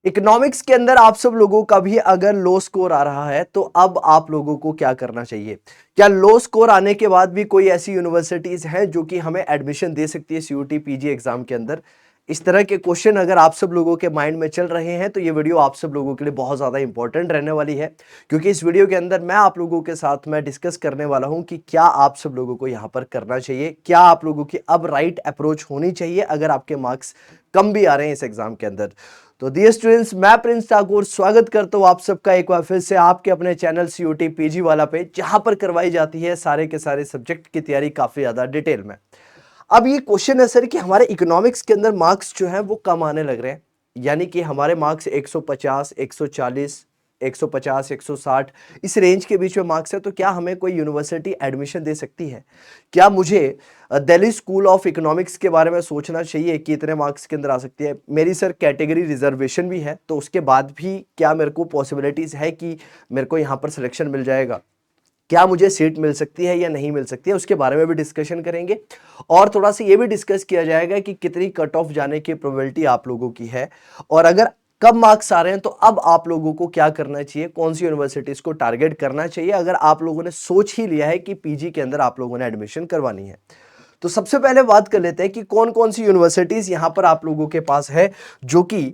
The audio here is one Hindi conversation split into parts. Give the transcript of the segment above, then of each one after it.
इकोनॉमिक्स के अंदर आप सब लोगों का भी अगर लो स्कोर आ रहा है तो अब आप लोगों को क्या करना चाहिए? क्या लो स्कोर आने के बाद भी कोई ऐसी यूनिवर्सिटीज हैं जो कि हमें एडमिशन दे सकती है सीयूटी पीजी एग्जाम के अंदर? इस तरह के क्वेश्चन अगर आप सब लोगों के माइंड में चल रहे हैं तो ये वीडियो आप सब लोगों के लिए बहुत ज़्यादा इंपॉर्टेंट रहने वाली है, क्योंकि इस वीडियो के अंदर मैं आप लोगों के साथ मैं डिस्कस करने वाला हूं कि क्या आप सब लोगों को यहाँ पर करना चाहिए, क्या आप लोगों की अब राइट अप्रोच होनी चाहिए अगर आपके मार्क्स कम भी आ रहे हैं इस एग्जाम के अंदर। तो डियर स्टूडेंट्स, मैं प्रिंस ठाकुर स्वागत करता हूँ आप सबका एक बार फिर से आपके अपने चैनल सीयूटी पीजी वाला पे, जहां पर करवाई जाती है सारे के सारे सब्जेक्ट की तैयारी काफी ज्यादा डिटेल में। अब ये क्वेश्चन है सर कि हमारे इकोनॉमिक्स के अंदर मार्क्स जो है वो कम आने लग रहे हैं, यानी कि हमारे मार्क्स 150, 140, 150, 160 इस रेंज के बीच में मार्क्स है, तो क्या हमें कोई यूनिवर्सिटी एडमिशन दे सकती है? क्या मुझे दिल्ली स्कूल ऑफ इकोनॉमिक्स के बारे में सोचना चाहिए कि इतने मार्क्स के अंदर आ सकती है? मेरी सर कैटेगरी रिजर्वेशन भी है, तो उसके बाद भी क्या मेरे को पॉसिबिलिटीज है कि मेरे को यहाँ पर सिलेक्शन मिल जाएगा? क्या मुझे सीट मिल सकती है या नहीं मिल सकती है, उसके बारे में भी डिस्कशन करेंगे। और थोड़ा सा ये भी डिस्कस किया जाएगा कि कितनी कट ऑफ जाने की प्रोबेबिलिटी आप लोगों की है, और अगर कब मार्क्स आ रहे हैं तो अब आप लोगों को क्या करना चाहिए, कौन सी यूनिवर्सिटीज को टारगेट करना चाहिए अगर आप लोगों ने सोच ही लिया है कि पीजी के अंदर आप लोगों ने एडमिशन करवानी है। तो सबसे पहले बात कर लेते हैं कि कौन कौन सी यूनिवर्सिटीज यहां पर आप लोगों के पास है जो कि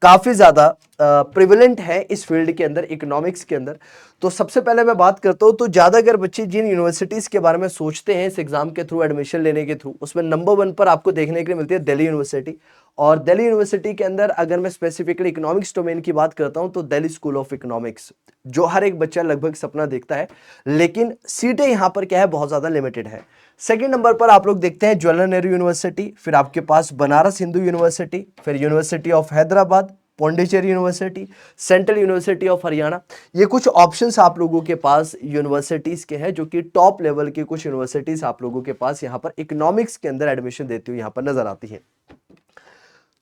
काफी ज्यादा प्रिविलेंट है इस फील्ड के अंदर, इकोनॉमिक्स के अंदर। तो सबसे पहले मैं बात करता हूं, तो ज्यादातर बच्चे जिन यूनिवर्सिटीज के बारे में सोचते हैं इस एग्जाम के थ्रू एडमिशन लेने के थ्रू, उसमें नंबर 1 पर आपको देखने के लिए मिलती है दिल्ली यूनिवर्सिटी। और दिल्ली यूनिवर्सिटी के अंदर अगर मैं स्पेसिफिकली इकोनॉमिक्स डोमेन की बात करता हूं तो दिल्ली स्कूल ऑफ इकोनॉमिक्स, जो हर एक बच्चा लगभग सपना देखता है, लेकिन सीटें यहां पर क्या है, बहुत ज्यादा लिमिटेड है। सेकंड नंबर पर आप लोग देखते हैं जवाहरलाल नेहरू यूनिवर्सिटी, फिर आपके पास बनारस हिंदू यूनिवर्सिटी, फिर university of Hyderabad, Pondicherry university, central university of Haryana. ये कुछ ऑप्शंस आप लोगों के पास यूनिवर्सिटीज के हैं जो कि टॉप लेवल की कुछ यूनिवर्सिटीज आप लोगों के पास यहां पर इकोनॉमिक्स के अंदर एडमिशन देती हुई यहां पर नजर आती है।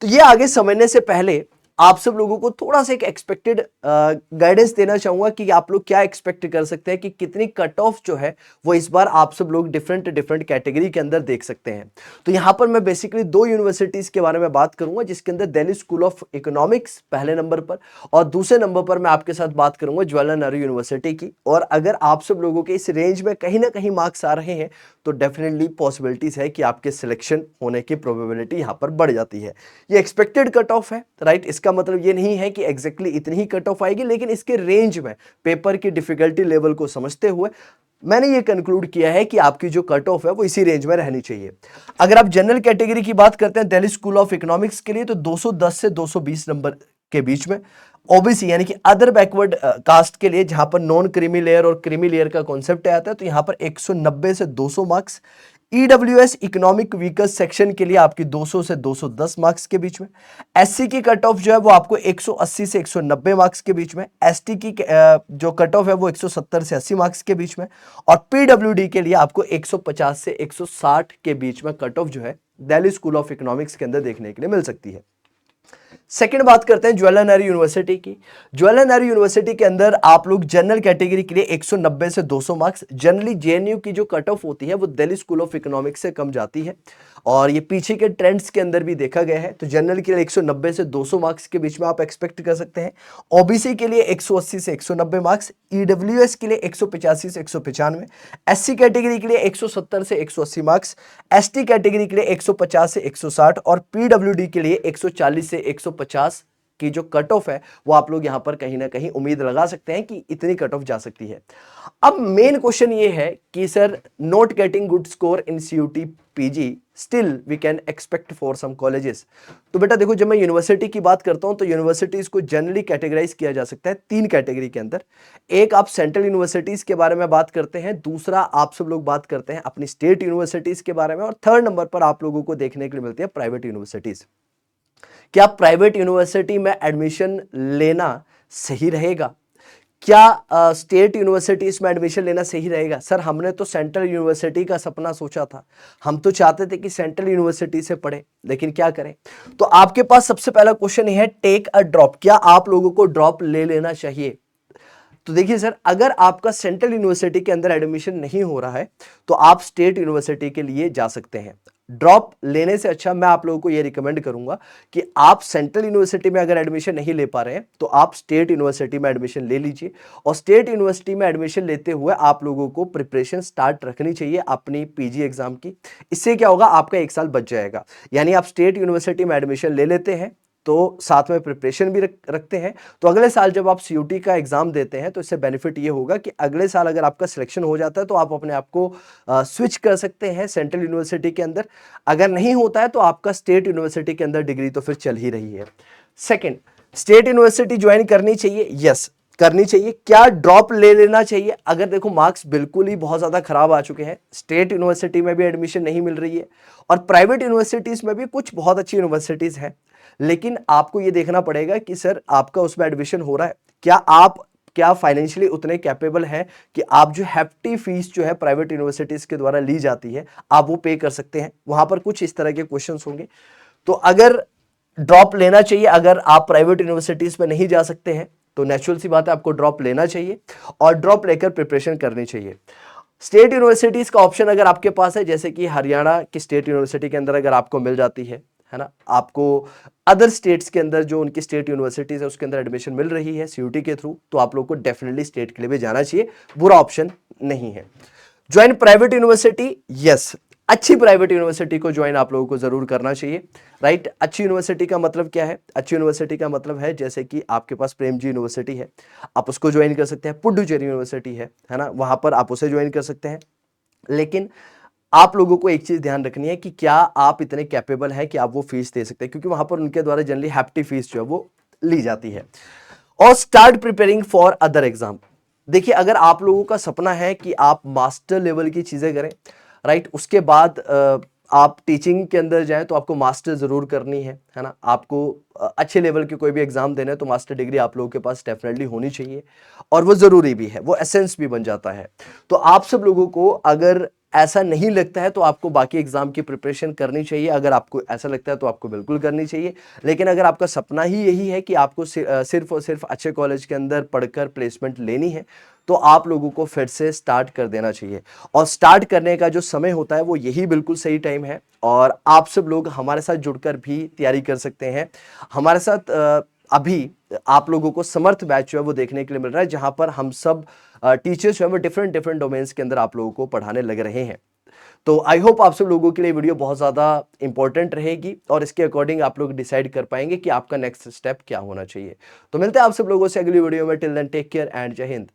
तो ये आगे समझने से पहले आप सब लोगों को थोड़ा सा एक एक्सपेक्टेड गाइडेंस देना चाहूंगा कि आप लोग क्या एक्सपेक्ट कर सकते हैं कि कितनी कट ऑफ जो है वो इस बार आप सब लोग डिफरेंट डिफरेंट कैटेगरी के अंदर देख सकते हैं। तो यहां पर मैं बेसिकली दो यूनिवर्सिटीज के बारे में बात करूंगा, जिसके अंदर दिल्ली स्कूल ऑफ इकोनॉमिक्स पहले नंबर पर, और दूसरे नंबर पर मैं आपके साथ बात करूंगा जवाहरलाल नेहरू यूनिवर्सिटी की। और अगर आप सब लोगों के इस रेंज में कहीं ना कहीं मार्क्स आ रहे हैं तो डेफिनेटली पॉसिबिलिटीज है कि आपके सिलेक्शन होने की प्रोबेबिलिटी यहां पर बढ़ जाती है। ये एक्सपेक्टेड कट ऑफ है, राइट? इसका मतलब ये नहीं है कि एग्जैक्टली इतनी ही कट ऑफ आएगी, लेकिन इसके रेंज में पेपर की डिफिकल्टी लेवल को समझते हुए मैंने ये कंक्लूड किया है कि आपकी जो कट ऑफ है वो इसी रेंज में रहनी चाहिए। अगर आप जनरल कैटेगरी की बात करते हैं दिल्ली स्कूल ऑफ इकोनॉमिक्स के लिए, तो 210 से 220 नंबर के बीच में। ओबीसी यानी कि अदर बैकवर्ड कास्ट के लिए, जहां पर नॉन क्रीमी लेयर और क्रीमी लेयर का कॉन्सेप्ट आता है, तो यहां पर 190 से 200 marks. EWS economic weaker section के लिए आपकी 200 से 210 मार्क्स के बीच में। एससी की कट ऑफ जो है वो आपको 180 से 190 मार्क्स के बीच में। एसटी की जो कट ऑफ है वो 170 से 80 मार्क्स के बीच में। और पीडब्ल्यूडी के लिए आपको 150 से 160 के बीच में कट ऑफ जो है दिल्ली स्कूल ऑफ इकोनॉमिक्स के अंदर देखने के लिए मिल सकती है। सेकंड बात करते हैं जवाहरलाल नेहरू यूनिवर्सिटी की। जवाहरलाल नेहरू यूनिवर्सिटी के अंदर आप लोग जनरल कैटेगरी के लिए 190 से 200 मार्क्स। जनरली जेएनयू की जो कट ऑफ होती है वो दिल्ली स्कूल ऑफ इकोनॉमिक्स से कम जाती है, और ये पीछे के ट्रेंड्स के अंदर भी देखा गया है। तो जनरल के लिए 190 से 200 मार्क्स के बीच में आप एक्सपेक्ट कर सकते हैं। ओबीसी के लिए 180 से 190 मार्क्स। ईडब्ल्यूएस के लिए 185 से 195। एससी कैटेगरी के लिए 170 से 180 मार्क्स। एसटी कैटेगरी के लिए 150 से 160 और पीडब्ल्यूडी के लिए 140 से 150 की जो कट ऑफ है वो आप लोग यहां पर कहीं ना कहीं उम्मीद लगा सकते हैं कि इतनी कट ऑफ जा सकती है। अब मेन क्वेश्चन ये है कि sir, not getting good score in CUET PG, still we can expect for some colleges. तो बेटा देखो, जब मैं यूनिवर्सिटी की बात करता हूं तो यूनिवर्सिटीज को जनरली कैटेगराइज किया जा सकता है 3 कैटेगरी के अंदर। एक आप सेंट्रल यूनिवर्सिटीज के बारे में बात करते हैं, दूसरा आप सब लोग बात करते हैं अपनी स्टेट यूनिवर्सिटीज के बारे में, और थर्ड नंबर पर आप लोगों को देखने के लिए मिलती है प्राइवेट यूनिवर्सिटीज। क्या प्राइवेट यूनिवर्सिटी में एडमिशन लेना सही रहेगा? क्या स्टेट यूनिवर्सिटीज में एडमिशन लेना सही रहेगा? सर, हमने तो सेंट्रल यूनिवर्सिटी का सपना सोचा था, हम तो चाहते थे कि सेंट्रल यूनिवर्सिटी से पढ़े, लेकिन क्या करें? तो आपके पास सबसे पहला क्वेश्चन ये है, टेक अ ड्रॉप। क्या आप लोगों को ड्रॉप ले लेना चाहिए? तो देखिए सर, अगर आपका सेंट्रल यूनिवर्सिटी के अंदर एडमिशन नहीं हो रहा है तो आप स्टेट यूनिवर्सिटी के लिए जा सकते हैं। ड्रॉप लेने से अच्छा मैं आप लोगों को ये रिकमेंड करूंगा कि आप सेंट्रल यूनिवर्सिटी में अगर एडमिशन नहीं ले पा रहे हैं तो आप स्टेट यूनिवर्सिटी में एडमिशन ले लीजिए, और स्टेट यूनिवर्सिटी में एडमिशन लेते हुए आप लोगों को प्रिपरेशन स्टार्ट रखनी चाहिए अपनी पीजी एग्जाम की। इससे क्या होगा, आपका 1 साल बच जाएगा। यानी आप स्टेट यूनिवर्सिटी में एडमिशन ले लेते हैं तो साथ में प्रिपरेशन भी रखते हैं, तो अगले साल जब आप सीयूटी का एग्जाम देते हैं तो इससे बेनिफिट ये होगा कि अगले साल अगर आपका सिलेक्शन हो जाता है तो आप अपने आप को स्विच कर सकते हैं सेंट्रल यूनिवर्सिटी के अंदर। अगर नहीं होता है तो आपका स्टेट यूनिवर्सिटी के अंदर डिग्री तो फिर चल ही रही है। सेकेंड, स्टेट यूनिवर्सिटी ज्वाइन करनी चाहिए, यस करनी चाहिए। क्या ड्रॉप ले लेना चाहिए? अगर देखो मार्क्स बिल्कुल ही बहुत ज़्यादा खराब आ चुके हैं, स्टेट यूनिवर्सिटी में भी एडमिशन नहीं मिल रही है और प्राइवेट यूनिवर्सिटीज़ में भी कुछ बहुत अच्छी यूनिवर्सिटीज़ हैं, लेकिन आपको ये देखना पड़ेगा कि सर आपका उसमें एडमिशन हो रहा है, क्या फाइनेंशियली उतने कैपेबल हैं कि आप जो हैफ्टी फीस जो है प्राइवेट यूनिवर्सिटीज़ के द्वारा ली जाती है आप वो पे कर सकते हैं। वहां पर कुछ इस तरह के क्वेश्चंस होंगे। तो अगर ड्रॉप लेना चाहिए, अगर आप प्राइवेट यूनिवर्सिटीज़ में नहीं जा सकते हैं तो नेचुरल सी बात है आपको ड्रॉप लेना चाहिए और ड्रॉप लेकर प्रिपरेशन करनी चाहिए। स्टेट यूनिवर्सिटीज का ऑप्शन अगर आपके पास है, जैसे कि हरियाणा की स्टेट यूनिवर्सिटी के अंदर अगर आपको मिल जाती है ना, आपको अदर स्टेट्स के अंदर जो उनकी स्टेट यूनिवर्सिटीज है उसके अंदर एडमिशन मिल रही है सीयूटी के थ्रू, तो आप लोग को डेफिनेटली स्टेट के लिए भी जाना चाहिए, बुरा ऑप्शन नहीं है। ज्वाइन प्राइवेट यूनिवर्सिटी, यस अच्छी प्राइवेट यूनिवर्सिटी को ज्वाइन आप लोगों को जरूर करना चाहिए, राइट। अच्छी यूनिवर्सिटी का मतलब क्या है? अच्छी यूनिवर्सिटी का मतलब है जैसे कि आपके पास प्रेमजी यूनिवर्सिटी है, आप उसको ज्वाइन कर सकते हैं। पुडुचेरी यूनिवर्सिटी है ना, वहां पर आप उसे ज्वाइन कर सकते हैं। लेकिन आप लोगों को एक चीज ध्यान रखनी है कि क्या आप इतने कैपेबल हैं कि आप वो फीस दे सकते हैं, क्योंकि वहां पर उनके द्वारा जनरली हैप्टी फीस जो है वो ली जाती है। और start preparing for other exam. देखिए अगर आप लोगों का सपना है कि आप मास्टर लेवल की चीजें करें, राइट, उसके बाद आप टीचिंग के अंदर जाएं तो आपको मास्टर जरूर करनी है ना, आपको अच्छे लेवल के कोई भी एग्जाम देना है तो मास्टर डिग्री आप लोगों के पास डेफिनेटली होनी चाहिए और वो जरूरी भी है, वो एसेंस भी बन जाता है। तो आप सब लोगों को अगर ऐसा नहीं लगता है तो आपको बाकी एग्जाम की प्रिपरेशन करनी चाहिए, अगर आपको ऐसा लगता है तो आपको बिल्कुल करनी चाहिए। लेकिन अगर आपका सपना ही यही है कि आपको सिर्फ और सिर्फ अच्छे कॉलेज के अंदर पढ़कर प्लेसमेंट लेनी है तो आप लोगों को फिर से स्टार्ट कर देना चाहिए। और स्टार्ट करने का जो समय होता है वो यही बिल्कुल सही टाइम है, और आप सब लोग हमारे साथ जुड़कर भी तैयारी कर सकते हैं। हमारे साथ अभी आप लोगों को समर्थ बैच जो है वो देखने के लिए मिल रहा है, जहां पर हम सब टीचर्स जो है वो डिफरेंट डिफरेंट डोमेन्स के अंदर आप लोगों को पढ़ाने लग रहे हैं। तो आई होप आप सब लोगों के लिए वीडियो बहुत ज़्यादा इंपॉर्टेंट रहेगी और इसके अकॉर्डिंग आप लोग डिसाइड कर पाएंगे कि आपका नेक्स्ट स्टेप क्या होना चाहिए। तो मिलते हैं आप सब लोगों से अगली वीडियो में। Till then take care and Jai Hind.